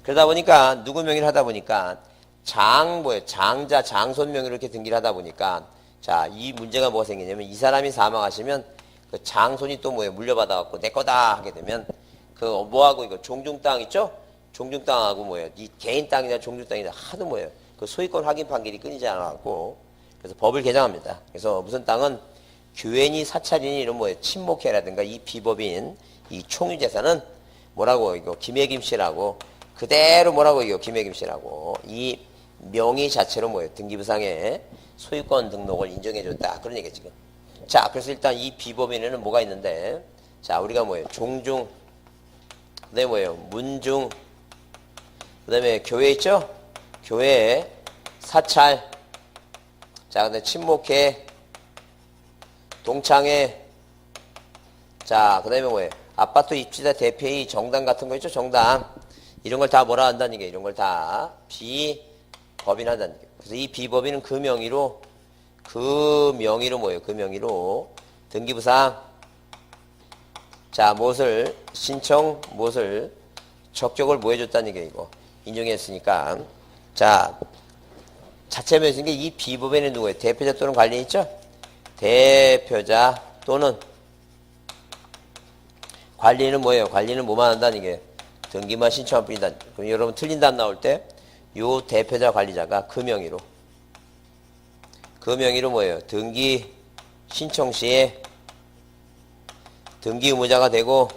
그러다 보니까 누구 명의를 하다 보니까 장자 장손 명의로 이렇게 등기를 하다 보니까 자, 이 문제가 뭐가 생기냐면 이 사람이 사망하시면 그 장손이 또 뭐예요? 물려받아갖고 내 거다 하게 되면 그 뭐하고 이거 종중 땅 있죠? 종중 땅하고 뭐예요? 이 개인 땅이나 종중 땅이나 하도 뭐예요? 그 소유권 확인 판결이 끊이지 않아갖고 그래서 법을 개정합니다. 그래서 무슨 땅은 교회니 사찰이니 이런 뭐예요? 친목회라든가 이 비법인 이 총유재산은 뭐라고 이거 김혜김 씨라고 그대로 뭐라고 이거 김혜김 씨라고 이 명의 자체로 뭐예요? 등기부상에 소유권 등록을 인정해줬다. 그런 얘기죠, 지금. 자, 그래서 일단 이 비법인에는 뭐가 있는데, 자, 우리가 뭐예요? 종중, 그 다음에 뭐예요? 문중, 그 다음에 교회 있죠? 교회, 사찰, 자, 근데 친목회, 동창회, 자, 그 다음에 뭐예요? 아파트 입지자 대표의 정당 같은 거 있죠? 정당. 이런 걸 다 뭐라 한다는 게, 이런 걸 다 비법인한다는 게. 그래서 이 비법인은 그 명의로 뭐예요? 그 명의로 등기부상, 자, 무엇을, 신청, 무엇을, 적격을 뭐 해줬다는 게 이거. 인정했으니까. 자, 자체 명의인 게 이 비법인은 누구예요? 대표자 또는 관리인 있죠? 대표자 또는 관리는 뭐예요? 관리는 뭐만 한다는 게 등기만 신청할 뿐이다. 그럼 여러분 틀린 답 나올 때 요 대표자 관리자가 그 명의로 뭐예요? 등기 신청 시에 등기 의무자가 되고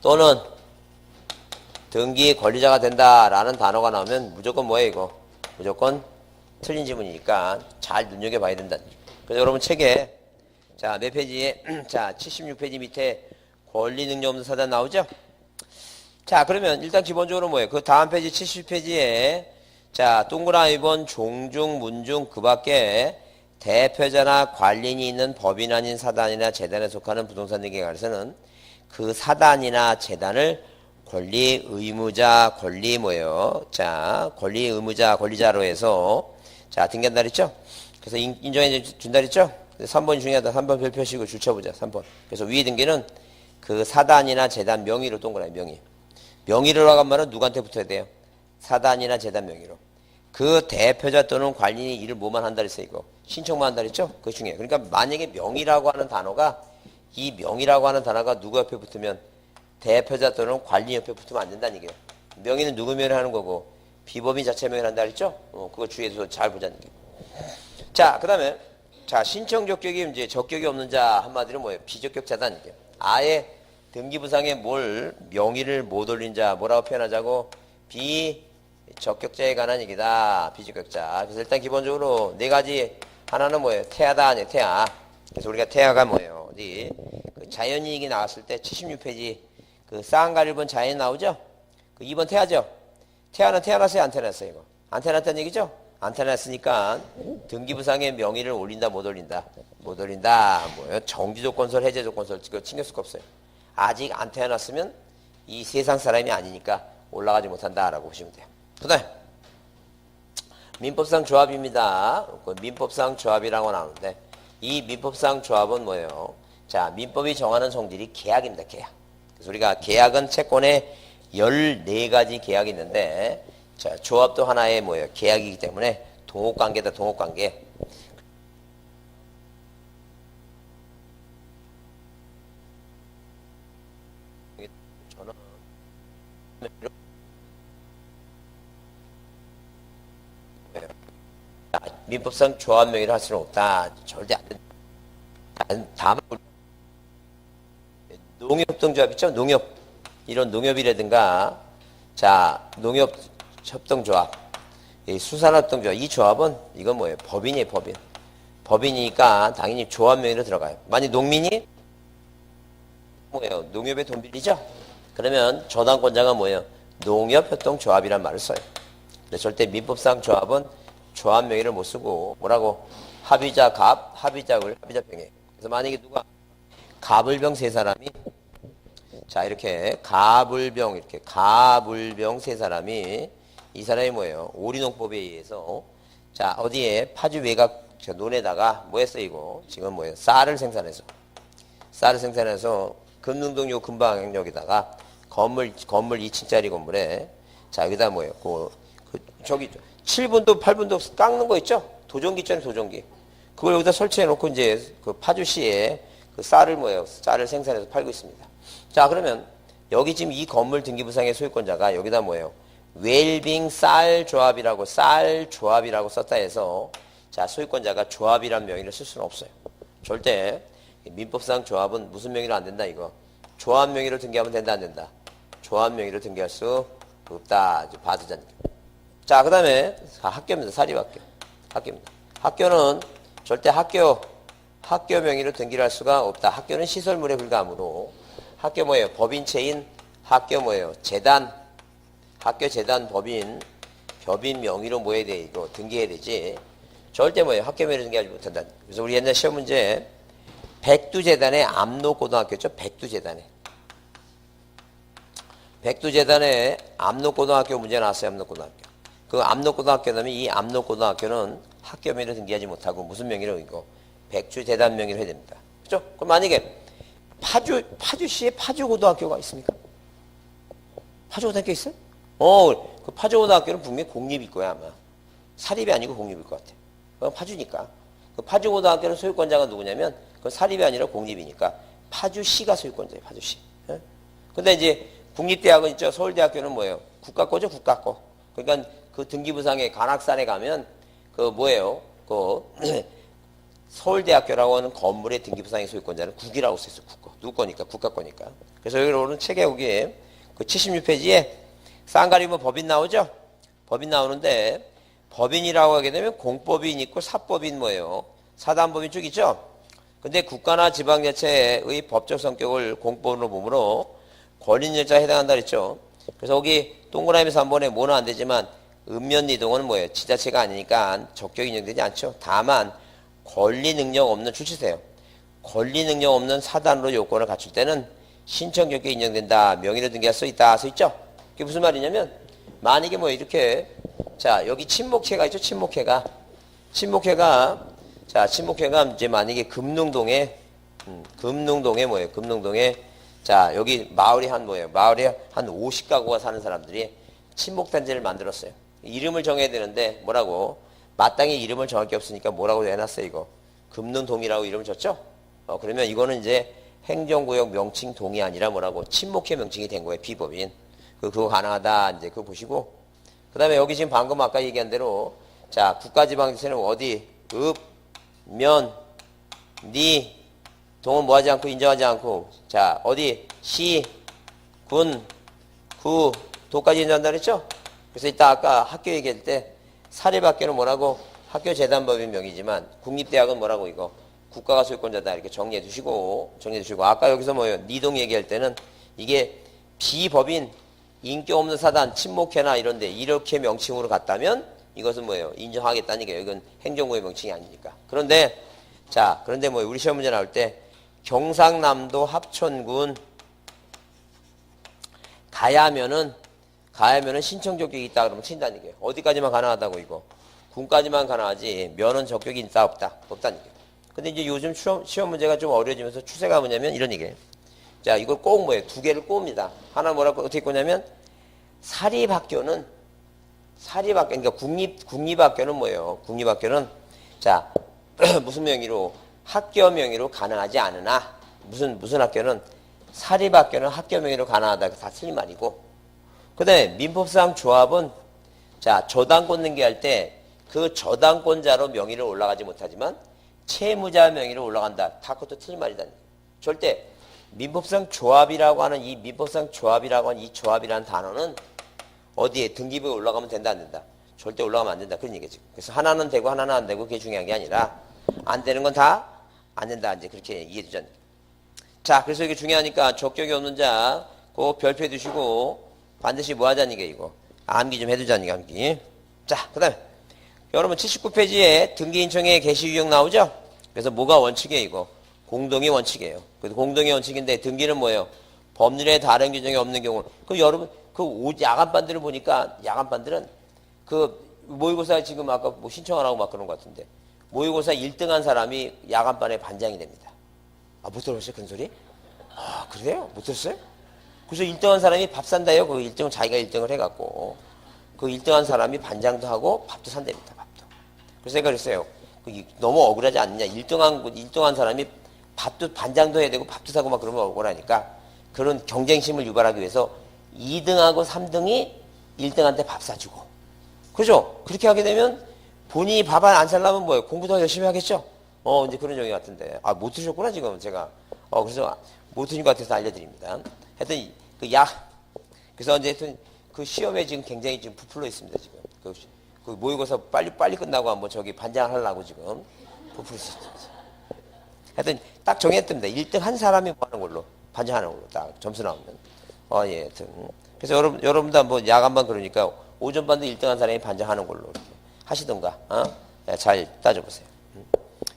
또는 등기 권리자가 된다라는 단어가 나오면 무조건 뭐예요 이거? 무조건 틀린 지문이니까 잘 눈여겨봐야 된다. 그래서 여러분 책에 자, 몇 페이지에 자 76페이지 밑에 권리 능력 없는 사단 나오죠? 자, 그러면 일단 기본적으로 뭐예요? 그 다음 페이지 70페이지에 자, 동그라미 번 종중, 문중 그 밖에 대표자나 관리인이 있는 법인 아닌 사단이나 재단에 속하는 부동산 등기에 관해서는 그 사단이나 재단을 권리 의무자, 권리 뭐예요? 자, 권리 의무자, 권리자로 해서 자, 등기한다 그랬죠? 그래서 인정해 준다 그랬죠? 3번이 중요하다. 3번 별표시고 줄쳐보자. 3번. 그래서 위에 등기는 그 사단이나 재단 명의로 동그라미 명의. 명의로 하간 말은 누구한테 붙어야 돼요? 사단이나 재단 명의로. 그 대표자 또는 관리인이 일을 뭐만 한다 그랬어요, 이거. 신청만 한다 그랬죠? 그거 중요해요. 그러니까 만약에 명의라고 하는 단어가 이 명의라고 하는 단어가 누구 옆에 붙으면 대표자 또는 관리인 옆에 붙으면 안 된다는 얘기예요. 명의는 누구 명의를 하는 거고 비법인 자체 명의를 한다 그랬죠? 그거 주의해서 잘 보자는 얘기예요. 자, 그 다음에 자, 신청 적격이 이제 적격이 없는 자 한마디로 뭐예요? 비적격자다 이게. 아예 등기부상에 뭘 명의를 못 올린 자 뭐라고 표현하자고? 비적격자에 관한 얘기다. 비적격자. 그래서 일단 기본적으로 네 가지 하나는 뭐예요? 태아다 아니에요? 태아. 그래서 우리가 태아가 뭐예요? 어디 그 자연이익이 나왔을 때 76페이지 그 쌍가리를 본 자연 나오죠? 그 2번 태아죠? 태아는 태어났어요? 안 태어났어요? 이거? 안 태어났다는 얘기죠? 안 태어났으니까 등기부상에 명의를 올린다 못 올린다? 못 올린다. 뭐예요? 정지조건설 해제조건설 그거 신경 쓸 거 없어요. 아직 안 태어났으면 이 세상 사람이 아니니까 올라가지 못한다라고 보시면 돼요. 그 다음에 민법상 조합입니다. 그 민법상 조합이라고 나오는데 이 민법상 조합은 뭐예요? 자, 민법이 정하는 성질이 계약입니다. 계약. 그래서 우리가 계약은 채권에 14가지 계약이 있는데 자, 조합도 하나의 뭐예요? 계약이기 때문에 동업관계다. 동업관계. 저는 민법상 조합 명의를 할 수는 없다. 절대 안 된다. 다만 농협협동조합 있죠? 농협. 이런 농협이라든가 자, 농협협동조합, 수산협동조합 이 조합은 이건 뭐예요? 법인이에요. 법인. 법인이니까 당연히 조합 명의로 들어가요. 만약 농민이 뭐예요? 농협에 돈 빌리죠? 그러면 저당권자가 뭐예요? 농협협동조합이란 말을 써요. 근데 절대 민법상 조합은 조합 명의를 못 쓰고 뭐라고? 합의자 갑, 합의자 을, 합의자 병에. 그래서 만약에 누가 갑을병 세 사람이 자, 이렇게 가불병 이렇게 가불병 세 사람이 이 사람이 뭐예요? 오리농법에 의해서 자, 어디에 파주 외곽 논에다가 뭐 했어 이거? 지금 뭐예요? 쌀을 생산해서 금능동 요 근방역에다가 건물 2층짜리 건물에 자, 여기다 뭐예요? 저기 7분도 8분도 깎는 거 있죠? 도전기 있잖아요, 도전기. 그걸 여기다 설치해 놓고 이제 그 파주시에 그 쌀을 쌀을 생산해서 팔고 있습니다. 자, 그러면 여기 지금 이 건물 등기부상의 소유권자가 여기다 웰빙 쌀조합이라고 썼다 해서 자, 소유권자가 조합이란 명의를 쓸 수는 없어요. 절대 민법상 조합은 무슨 명의로 안 된다 이거. 조합 명의로 등기하면 된다 안 된다. 조합 명의로 등기할 수 없다. 받으자니. 자, 그 다음에 학교입니다. 사립학교. 학교입니다. 학교는 절대 학교 명의로 등기를 할 수가 없다. 학교는 시설물에 불과하므로 학교 법인체인 학교 재단, 학교 재단 법인 명의로 해야 돼 이거 등기해야 되지. 절대 학교 명의로 등기하지 못한다. 그래서 우리 옛날 시험 문제 백두재단의 압록고등학교였죠. 백두재단의 압록고등학교 문제 나왔어요. 압록고등학교. 그 압록고등학교라면 이 압록고등학교는 학교 명의로 등기하지 못하고 무슨 명의로 이거 백두재단 명의로 해야 됩니다. 그렇죠? 그럼 만약에 파주시에 파주고등학교가 있습니까? 파주고등학교 있어요? 그 파주고등학교는 분명히 공립일 거야 아마. 사립이 아니고 공립일 것 같아. 파주니까. 그 파주고등학교는 소유권자가 누구냐면 그 사립이 아니라 공립이니까 파주시가 소유권자예요. 파주시. 예? 근데 이제 국립대학은 있죠. 서울대학교는 국가거죠. 국가거. 그러니까 그 등기부상에 관악산에 가면 그 서울대학교라고 하는 건물의 등기부상의 소유권자는 국이라고 써있어요. 국거. 누구 거니까? 국가 거니까. 그래서 여기로는 책에 여기에 그 76페이지에 쌍가리면 법인 나오죠? 법인 나오는데 법인이라고 하게 되면 공법인 있고 사법인 사단법인 쭉 있죠? 근데 국가나 지방자체의 법적 성격을 공법으로 보므로 권리인멸자에 해당한다 그랬죠? 그래서 여기 동그라미 3번에 뭐는 안 되지만 읍면이동은 지자체가 아니니까 적격이 인정되지 않죠? 다만 권리 능력 없는 주치세요. 권리 능력 없는 사단으로 요건을 갖출 때는 신청 적격이 인정된다. 명의로 등기할 수 있다. 써 있죠? 그게 무슨 말이냐면 만약에 이렇게 자 여기 친목회가 있죠? 친목회가 이제 만약에 금능동에 자 여기 마을이 마을에 한 50가구가 사는 사람들이 친목단지를 만들었어요. 이름을 정해야 되는데 뭐라고? 마땅히 이름을 정할 게 없으니까 뭐라고 해놨어요 이거? 금능동이라고 이름을 줬죠? 그러면 이거는 이제 행정구역 명칭 동이 아니라 뭐라고? 친목회 명칭이 된 거예요. 비법인. 그거 가능하다. 이제 그거 보시고. 그 다음에 여기 지금 방금 아까 얘기한 대로 자 국가지방자치는 어디? 읍, 면, 니, 동은 뭐하지 않고 인정하지 않고 자 어디? 시, 군, 구, 도까지 인정한다 그랬죠? 그래서 이따 아까 학교 얘기할 때 사립학교는 뭐라고? 학교 재단법인 명이지만 국립대학은 뭐라고 이거? 국가가 소유권자다 이렇게 정리해 두시고 아까 여기서 니동 얘기할 때는 이게 비법인 인격 없는 사단 친목회나 이런데 이렇게 명칭으로 갔다면 이것은 인정하겠다는 게 이건 행정구의 명칭이 아니니까. 그런데 우리 시험 문제 나올 때 경상남도 합천군 가야면은 신청 적격이 있다 그러면 친다는 얘기예요. 어디까지만 가능하다고 이거? 군까지만 가능하지 면은 적격이 있다 없다는 얘기예요. 근데 이제 요즘 시험 문제가 좀 어려워지면서 추세가 뭐냐면 이런 얘기예요. 자, 이걸 꼭 두 개를 꼽니다. 하나 어떻게 꼽냐면 사립학교는 그러니까 국립학교는 국립학교는 자, 무슨 명의로? 학교 명의로 가능하지 않으나 무슨 학교는 사립학교는 학교 명의로 가능하다. 다 틀린 말이고. 그다음에 민법상 조합은 자, 저당권 등기할 때 그 저당권자로 명의를 올라가지 못하지만 채무자 명의로 올라간다. 다 그것도 틀린 말이다. 절대 민법상 조합이라고 하는 이 조합이라는 단어는 어디에 등기부에 올라가면 된다 안 된다? 절대 올라가면 안 된다. 그런 얘기지. 그래서 하나는 되고 하나는 안 되고 그게 중요한 게 아니라 안 되는 건 다 안 된다. 이제 그렇게 이해해 주잖아. 자, 그래서 이게 중요하니까 적격이 없는 자 그거 별표해 두시고 반드시 뭐 하자는 게 이거 암기 좀 해두자는 게 암기. 자, 그 다음에 여러분 79페이지에 등기인청의 개시유형 나오죠? 그래서 뭐가 원칙이에요 이거? 공동의 원칙이에요. 그래서 공동의 원칙인데 등기는 뭐예요? 법률에 다른 규정이 없는 경우. 그 여러분 야간반들을 보니까 야간반들은 그 모의고사 지금 아까 신청하라고 막 그런 것 같은데 모의고사 1등한 사람이 야간반에 반장이 됩니다. 아, 못 들었어요? 그런 소리? 아, 그래요? 못 들었어요? 그래서 1등한 사람이 밥 산다요. 그 1등은 자기가 1등을 해갖고 그 1등한 사람이 반장도 하고 밥도 산답니다. 밥도. 그래서 제가 그랬어요. 너무 억울하지 않느냐. 1등한 사람이 밥도 반장도 해야 되고 밥도 사고 막 그러면 억울하니까 그런 경쟁심을 유발하기 위해서 2등하고 3등이 1등한테 밥 사주고. 그죠? 그렇게 하게 되면 본인이 밥 안 살려면 뭐예요? 공부 더 열심히 하겠죠? 이제 그런 종이 같은데. 못 들으셨구나, 지금 제가. 그래서 못 들은 것 같아서 알려드립니다. 하여튼, 그래서 이제 하여튼 그 시험에 지금 굉장히 지금 부풀어 있습니다, 지금. 그 모의고사 빨리 끝나고 한번 저기 반장하려고 지금 부풀어 있습니다. 하여튼 딱 정했답니다. 1등 한 사람이 뭐 하는 걸로, 반장하는 걸로 딱 점수 나오면. 예, 하여튼. 그래서 여러분도 한번 야간반 그러니까 오전반도 1등 한 사람이 반장하는 걸로 이렇게 하시던가, 잘 따져보세요.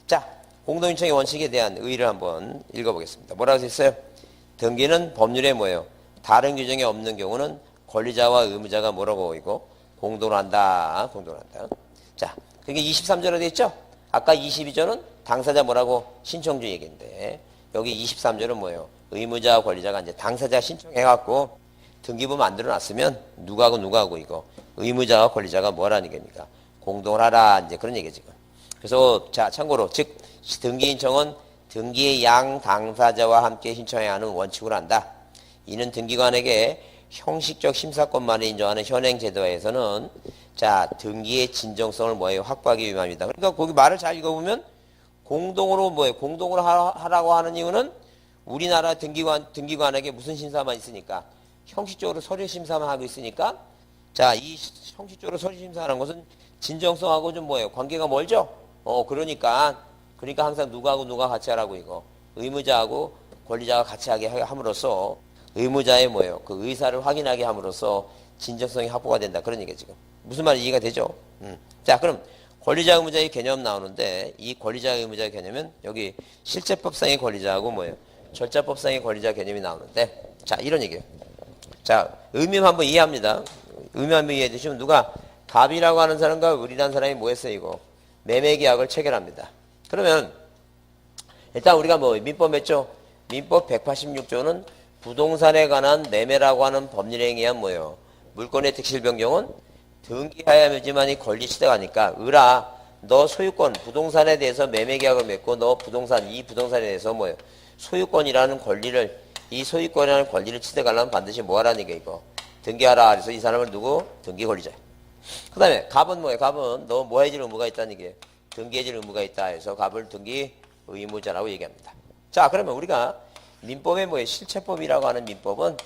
자, 공동신청의 원칙에 대한 의의를 한번 읽어보겠습니다. 뭐라고 했어요? 등기는 법률에 뭐예요? 다른 규정이 없는 경우는 권리자와 의무자가 뭐라고 보이고 공동으로 한다. 자, 그게 23조로 되어 있죠? 아까 22조는 당사자 뭐라고 신청주 얘기인데 여기 23조는 뭐예요? 의무자와 권리자가 이제 당사자 신청해갖고 등기부 만들어놨으면 누구하고 이거 의무자와 권리자가 뭐라는 얘기입니까? 공동을 하라 이제 그런 얘기죠 지금. 그래서 자 참고로 즉 등기 신청은 등기의 양 당사자와 함께 신청해야 하는 원칙으로 한다. 이는 등기관에게 형식적 심사권만을 인정하는 현행 제도에서는 자 등기의 진정성을 뭐예요? 확보하기 위함이다. 그러니까 거기 말을 잘 읽어보면 공동으로 뭐예요? 공동으로 하라고 하는 이유는 우리나라 등기관에게 무슨 심사만 있으니까 형식적으로 서류 심사만 하고 있으니까 자 이 형식적으로 서류 심사하는 것은 진정성하고 좀 뭐예요? 관계가 멀죠? 그러니까 항상 누가 같이 하라고 이거 의무자하고 권리자가 같이 하게 함으로써 의무자의 뭐예요? 그 의사를 확인하게 함으로써 진정성이 확보가 된다. 그런 얘기가 지금. 무슨 말인지 이해가 되죠? 자, 그럼 권리자 의무자의 개념 나오는데 이 권리자 의무자의 개념은 여기 실제법상의 권리자하고 뭐예요? 절차법상의 권리자 개념이 나오는데 자, 이런 얘기예요. 자, 의미만 한번 이해합니다. 의미 한번 이해해 주시면 누가 갑이라고 하는 사람과 을이라는 사람이 뭐 했어요, 이거? 매매계약을 체결합니다. 그러면 일단 우리가 뭐 민법 했죠? 민법 186조는 부동산에 관한 매매라고 하는 법률에 의한 뭐예요? 물권의 특실 변경은 등기하여야지만이 권리 시대가니까 을아 너 소유권 부동산에 대해서 매매계약을 맺고 너 이 부동산에 대해서 뭐예요? 소유권이라는 권리를 이 소유권이라는 권리를 취득하려면 반드시 뭐 하라는 얘기야 이거 등기하라. 그래서 이 사람을 누구? 등기 권리자. 그 다음에 갑은 뭐예요? 갑은 너 뭐 해줄 의무가 있다는 얘기예요. 등기해줄 의무가 있다 해서 갑을 등기 의무자라고 얘기합니다. 자 그러면 우리가 민법에 뭐예요? 실체법이라고 하는 민법은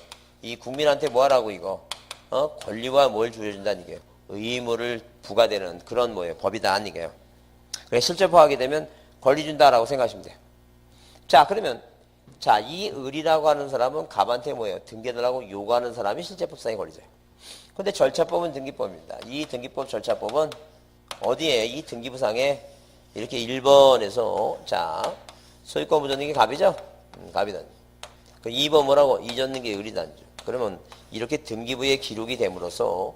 이 국민한테 뭐 하라고 이거 권리와 뭘 주어준다는 얘기예요. 의무를 부과되는 그런 뭐예요? 법이다 얘기예요. 그래 실체법 하게 되면 권리 준다라고 생각하시면 돼요. 자 그러면 자 이 을이라고 하는 사람은 갑한테 뭐예요? 등기해달라고 요구하는 사람이 실체법상의 권리자예요. 근데 절차법은 등기법입니다. 이 등기법 절차법은 어디에 이 등기부상에 이렇게 1번에서 자 소유권 부정등기 갑이죠? 갑이다. 그 2번 뭐라고? 이전등기 을이다. 그러면 이렇게 등기부에 기록이 됨으로써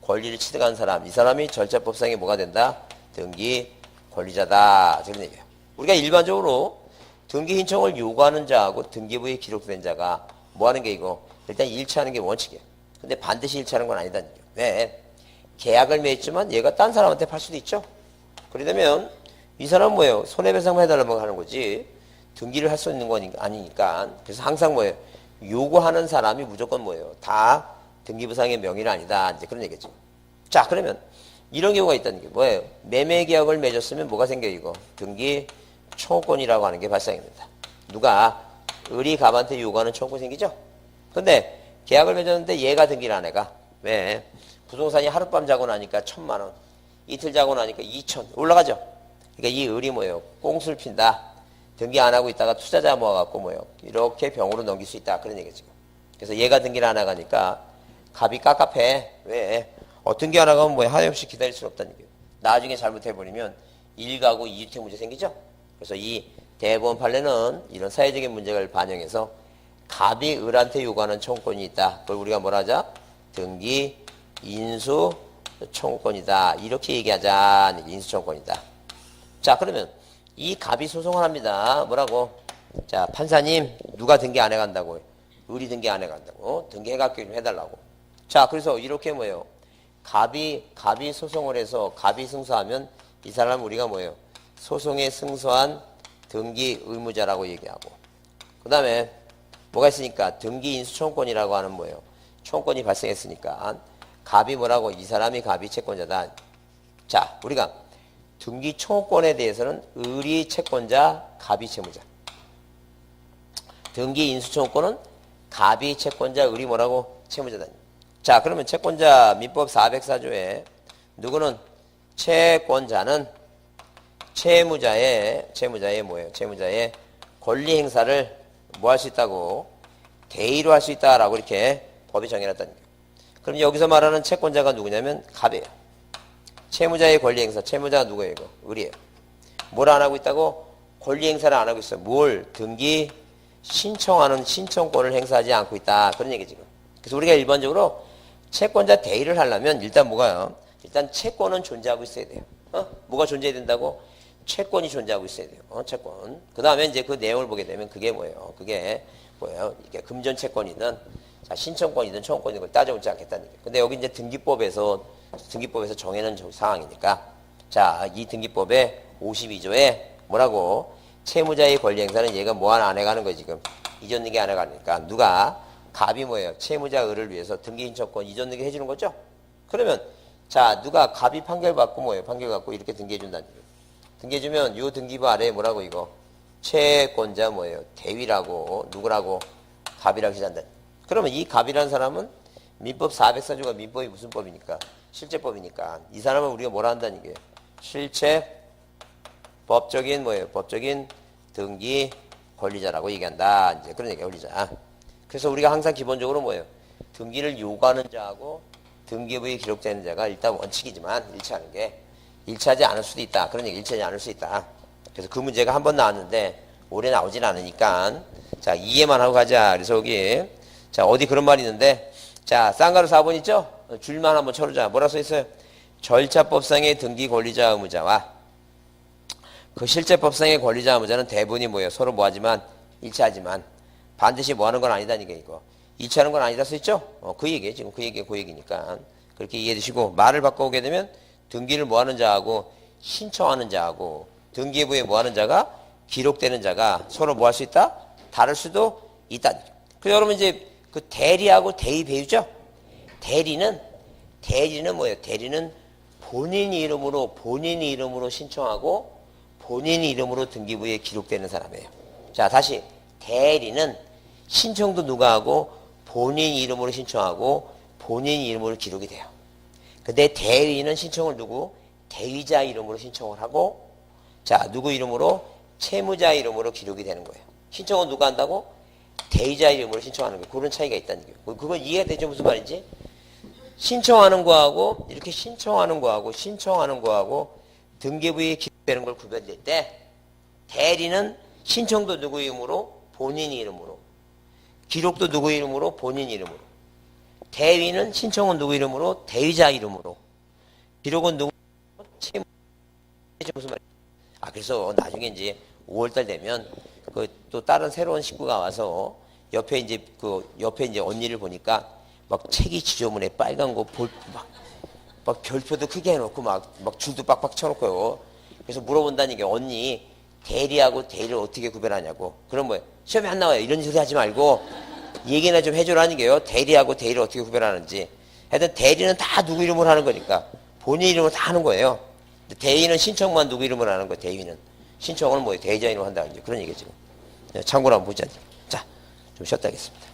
권리를 취득한 사람, 이 사람이 절차법상에 뭐가 된다? 등기 권리자다. 그런 얘기예요. 우리가 일반적으로 등기 신청을 요구하는 자하고 등기부에 기록된 자가 뭐 하는 게 이거? 일단 일치하는 게 원칙이에요. 근데 반드시 일치하는 건 아니다는 얘기예요. 왜? 계약을 맺지만 얘가 딴 사람한테 팔 수도 있죠. 그러려면 이 사람은 뭐예요? 손해배상만 해달라고 하는 거지 등기를 할 수 있는 건 아니니까. 그래서 항상 뭐예요? 요구하는 사람이 무조건 뭐예요? 다 등기부상의 명의는 아니다. 이제 그런 얘기죠. 자, 그러면 이런 경우가 있다는 게 뭐예요? 매매계약을 맺었으면 뭐가 생겨요, 이거? 등기 청구권이라고 하는 게 발생합니다. 누가 을이 갑한테 요구하는 청구권이 생기죠? 근데 계약을 맺었는데 얘가 등기를 안 해가. 왜? 부동산이 하룻밤 자고 나니까 1,000만 원, 이틀 자고 나니까 2,000 올라가죠? 그러니까 이 을이 뭐예요? 꽁수를 핀다. 등기 안 하고 있다가 투자자 모아갖고 뭐예요? 이렇게 병으로 넘길 수 있다. 그런 얘기죠. 그래서 얘가 등기를 안 나가니까 갑이 깝깝해. 왜? 등기 안 나가면 뭐예요? 하염없이 기다릴 수 없다는 얘기예요. 나중에 잘못해버리면 1가구 2주택 문제 생기죠? 그래서 이 대법원 판례는 이런 사회적인 문제를 반영해서 갑이 을한테 요구하는 청구권이 있다. 그걸 우리가 뭐라 하자? 등기 인수 청구권이다. 이렇게 얘기하자. 인수 청구권이다. 자, 그러면 이 갑이 소송을 합니다. 뭐라고? 자, 판사님, 누가 등기 안 해간다고? 을이 등기 안 해간다고? 등기해갖게 좀 해달라고. 자, 그래서 이렇게 뭐예요? 갑이 소송을 해서 갑이 승소하면 이 사람은 우리가 뭐예요? 소송에 승소한 등기 의무자라고 얘기하고, 그 다음에 뭐가 있으니까 등기 인수청권이라고 하는 뭐예요? 청권이 발생했으니까 갑이 뭐라고? 이 사람이 갑이 채권자다. 자, 우리가 등기 청권에 대해서는 을이 채권자, 갑이 채무자. 등기 인수청권은 갑이 채권자, 을이 뭐라고? 채무자다. 자, 그러면 채권자 민법 404조에 누구는 채권자는 채무자의 뭐예요? 채무자의 권리 행사를 뭐 할 수 있다고? 대의로 할 수 있다라고 이렇게 법이 정해놨다는 거예요. 그럼 여기서 말하는 채권자가 누구냐면 갑이에요. 채무자의 권리 행사, 채무자가 누구예요? 이거? 을이에요. 뭘 안 하고 있다고? 권리 행사를 안 하고 있어요. 뭘? 등기 신청하는 신청권을 행사하지 않고 있다. 그런 얘기 지금. 그래서 우리가 일반적으로 채권자 대의를 하려면 일단 뭐가요? 일단 채권은 존재하고 있어야 돼요. 뭐가 존재해야 된다고? 채권이 존재하고 있어야 돼요. 채권. 그 다음에 이제 그 내용을 보게 되면 그게 뭐예요? 그게 뭐예요? 이게 금전 채권이든 자, 신청권이든 청권이든 걸 따져보지 않겠다는 얘기예요. 근데 여기 이제 등기법에서 정해놓은 상황이니까 자, 이 등기법의 52조에 뭐라고? 채무자의 권리 행사는 얘가 뭐 하나 안 해가는 거예요, 지금. 이전 등기 안 해가니까. 누가? 갑이 뭐예요? 채무자 을을 위해서 등기 신청권 이전 등기 해주는 거죠? 그러면 자, 누가 갑이 판결받고 뭐예요? 판결받고 이렇게 등기해준다는 얘기예요. 등기해주면 요 등기부 아래에 뭐라고 이거? 채권자 뭐예요? 대위라고 누구라고? 갑이라고 시작한다. 그러면 이 갑이라는 사람은 민법 404조가 민법이 무슨 법이니까? 실제법이니까. 이 사람은 우리가 뭐라 한다는 얘기예요? 실체 법적인 뭐예요? 법적인 등기 권리자라고 얘기한다. 이제 그런 얘기가 권리자. 그래서 우리가 항상 기본적으로 뭐예요? 등기를 요구하는 자하고 등기부에 기록되는 자가 일단 원칙이지만 일치하는 게 일치하지 않을 수도 있다. 그런 얘기 일치하지 않을 수 있다. 그래서 그 문제가 한 번 나왔는데 올해 나오진 않으니까 자 이해만 하고 가자. 그래서 여기 자 어디 그런 말이 있는데 자 쌍가루 4번 있죠? 줄만 한번 쳐보자. 뭐라 써 있어요? 절차법상의 등기 권리자 의무자와 그 실제법상의 권리자 의무자는 대부분이 뭐예요? 서로 뭐하지만 일치하지만 반드시 뭐하는 건 아니다니까 이거. 일치하는 건 아니다 써 있죠? 그 얘기예요. 지금 그 얘기가 그 얘기니까 그렇게 이해해 주시고 말을 바꿔오게 되면 등기를 뭐하는 자하고 신청하는 자하고 등기부에 뭐하는 자가 기록되는 자가 서로 뭐 할 수 있다? 다를 수도 있다. 그래서 여러분 이제 그 대리하고 대의 배우죠? 대리는 뭐예요? 대리는 본인 이름으로 신청하고 본인 이름으로 등기부에 기록되는 사람이에요. 자 다시 대리는 신청도 누가 하고 본인 이름으로 신청하고 본인 이름으로 기록이 돼요. 근데 대리는 신청을 누구? 대위자 이름으로 신청을 하고 자 누구 이름으로? 채무자 이름으로 기록이 되는 거예요. 신청은 누가 한다고? 대위자 이름으로 신청하는 거예요. 그런 차이가 있다는 거예요. 그건 이해가 되죠? 무슨 말인지? 신청하는 거하고 이렇게 신청하는 거하고 등기부에 기록되는 걸 구별될 때 대리는 신청도 누구 이름으로? 본인 이름으로 기록도 누구 이름으로? 본인 이름으로 대위는 신청은 누구 이름으로? 대위자 이름으로 기록은 누구? 채무 무슨 말이야? 그래서 나중에 이제 5월달 되면 그 또 다른 새로운 식구가 와서 옆에 이제 언니를 보니까 막 책이 지저분해 빨간 거 막 별표도 크게 해놓고 막 줄도 빡빡 쳐놓고요. 그래서 물어본다는 게 언니 대리하고 대리를 어떻게 구별하냐고. 그럼 뭐예요? 시험에 안 나와요. 이런 소리 하지 말고 얘기나 좀 해줘라는 게요. 대리하고 대리를 어떻게 구별하는지. 하여튼 대리는 다 누구 이름으로 하는 거니까 본인 이름으로 다 하는 거예요. 대위는 신청만 누구 이름으로 하는 거예요. 대위는 신청을 뭐예요? 대위자 이름으로 한다. 그런 얘기죠. 참고로 한번 보자. 자, 좀 쉬었다 하겠습니다.